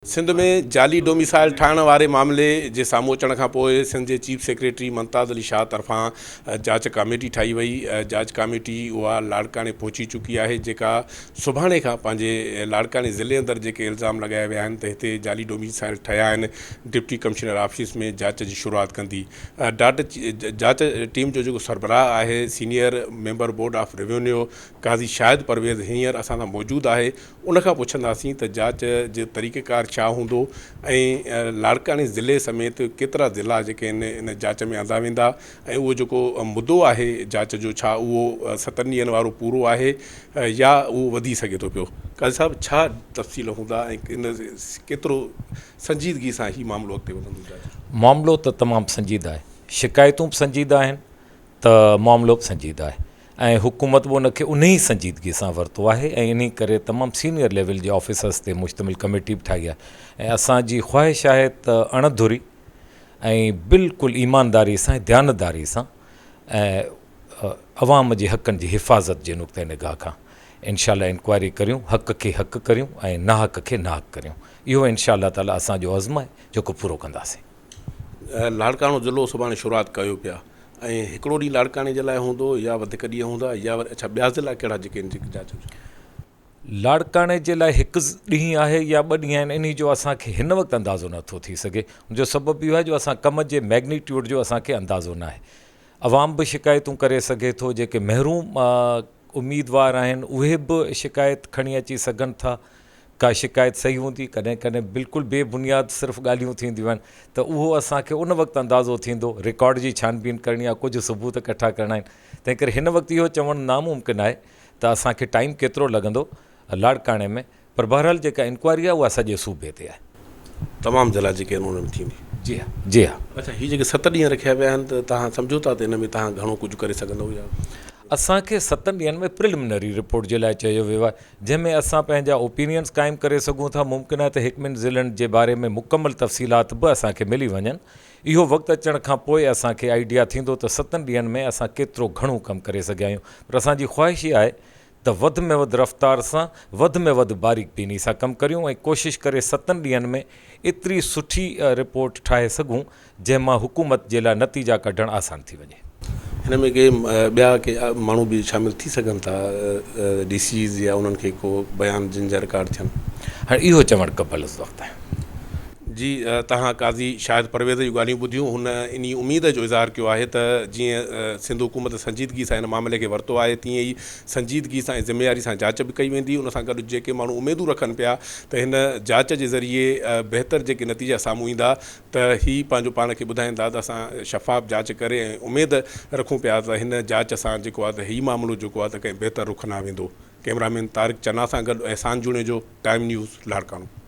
सिंध में जाली डोमिसाइल ठाहिण वारे मामले जे साम्हूं अचण खां पोइ सिंध जे चीफ सेक्रेटरी मुमताज़ अली शाह तरफ़ां जांच कमेटी ठाही वई। जांच कमेटी उहा लाड़काने पहुची चुकी आहे, जेका सुभाणे खां पंहिंजे लाड़काने ज़िले अंदरि जेके इल्ज़ाम लॻाया विया आहिनि त हिते जाली डोमिसाइल ठहिया आहिनि, डिप्टी कमिश्नर ऑफिस में जांच जी शुरूआत कंदी। जांच टीम जो जेको सरबराह आहे senior member board of revenue Qazi Shahid Pervez हींअर असां सां मौजूदु आहे। उनखां पुछंदासीं त जांच जो तरीक़ेकार छा हूंदो ऐं लाड़काने ज़िले समेत केतिरा ज़िला जेके इन जांच में आंदा वेंदा ऐं उहो जेको मुदो आहे जांच जो छा उहो 7 ॾींहंनि वारो पूरो आहे या उहो वधी सघे थो पियो। काज़ी साहब, छा तफ़सील हूंदा ऐं इन केतिरो संजीदगी सां ही मामिलो अॻिते वधंदो? मामिलो त तमामु संजीदा आहे, शिकायतूं बि संजीदा आहिनि त मामिलो बि संजीदा आहे ऐं हुकूमत बि उनखे उन ई संजीदगी सां वरितो आहे ऐं इन करे तमामु सीनियर लेवल जे ऑफिसर्स ते मुश्तमिल कमेटी बि ठाही आहे ऐं असांजी ख़्वाहिश आहे त अणधुरी ऐं बिल्कुलु ईमानदारी सां ऐं ध्यानदारी सां ऐं अवाम जे हक़नि जी हिफ़ाज़त जे नुक़्ते निगाह खां इनशाला इंक्वायरी करियूं, हक़ खे हक़ करियूं ऐं नाहक़ खे नाहक़ करियूं। इहो इनशाला ताला असांजो अज़्म आहे जेको पूरो कंदासीं। लाड़कानो ज़िलो सुभाणे शुरूआत कयो पिया ऐं हिकिड़ो ॾींहुं लाड़काने जे लाइ हूंदो या वधीक ॾींहं हूंदा या अच्छा ॿिया ज़िला कहिड़ा जेके आहिनि जांच? लाड़काने जे लाइ हिकु ॾींहुं आहे या 2 ॾींहं आहिनि, इन जो असांखे हिन वक़्तु अंदाज़ो नथो थी सघे। हुनजो सबबु इहो आहे जो असां कम जे मैग्नीट्यूड जो असांखे अंदाज़ो न आहे। अवाम बि शिकायतूं करे सघे थो, जेके महरूम उम्मीदवार आहिनि उहे बि शिकायत खणी अची सघनि था। का शिकायत सही हूंदी, कॾहिं कॾहिं बिल्कुलु बेबुनियाद सिर्फ़ु ॻाल्हियूं थींदियूं आहिनि त उहो असांखे उन वक़्तु अंदाज़ो थींदो। रिकॉर्ड जी छानबीन करणी आहे, कुझु सबूत इकट्ठा करणा आहिनि, तंहिं करे हिन वक़्तु इहो चवणु नामुमकिन आहे त असांखे टाइम केतिरो लॻंदो लाड़काने में, पर बहरहाल जेका इंक्वायरी आहे उहा सॼे सूबे ते आहे। तमामु ज़िला जेके आहिनि उन्हनि में थींदी? जी हा, जी हा। अच्छा, हीअ जेके 7 ॾींहं रखिया विया आहिनि त तव्हां सम्झो था त इन में तव्हां घणो कुझु करे सघंदव या? असांखे 7 ॾींहंनि में प्रिलिमिनरी रिपोर्ट जे लाइ चयो वियो आहे, जंहिंमें असां पंहिंजा ओपिनियंस क़ाइमु करे सघूं था। मुमकिन आहे त 1-2 ज़िलनि जे बारे में मुकमल तफ़सीलात बि असांखे मिली वञनि। इहो वक़्तु अचण खां पोइ असांखे आइडिया थींदो त 7 ॾींहंनि में असां केतिरो घणो कमु करे सघिया आहियूं। पर असांजी ख़्वाहिश इहा आहे त वधि में वधि रफ़्तार सां, वधि में वधि बारीक बीनी सां कमु करियूं ऐं कोशिशि करे 7 ॾींहंनि में एतिरी सुठी रिपोर्ट ठाहे सघूं जंहिंमां हुकूमत जे लाइ नतीजा कढणु आसान थी वञे। हिन में के ॿिया के माण्हू बि शामिलु थी सघनि था, डीसीज़ या उन्हनि खे को बयान जिन जा रिकॉर्ड थियनि? हाणे इहो चवणु क़बल वक़्तु आहे। जी, तव्हां काज़ी शाहिद परवेज़ जूं ॻाल्हियूं ॿुधियूं। हुन इन उमेद जो इज़हार कयो आहे त जीअं सिंध हुकूमत संजीदगी सां हिन मामले खे वरितो आहे, तीअं ई संजीदगी सां ऐं ज़िमेवारी सां जांच बि कई वेंदी। उन सां गॾु जेके माण्हू उमेदूं रखनि पिया त हिन जांच जे ज़रिए बहितर जेके नतीजा साम्हूं ईंदा त ही पंहिंजो पाण खे ॿुधाईंदा त असां शफ़ाफ़ जांच करे ऐं उमेद रखूं पिया त हिन जांच सां जेको आहे त हीउ मामिलो जेको आहे त कंहिं बहितर रुख़ न वेंदो। कैमरामैन तारिक चन्ना सां गॾु एहसान जुणे जो, टाइम न्यूज़, लाड़कानो।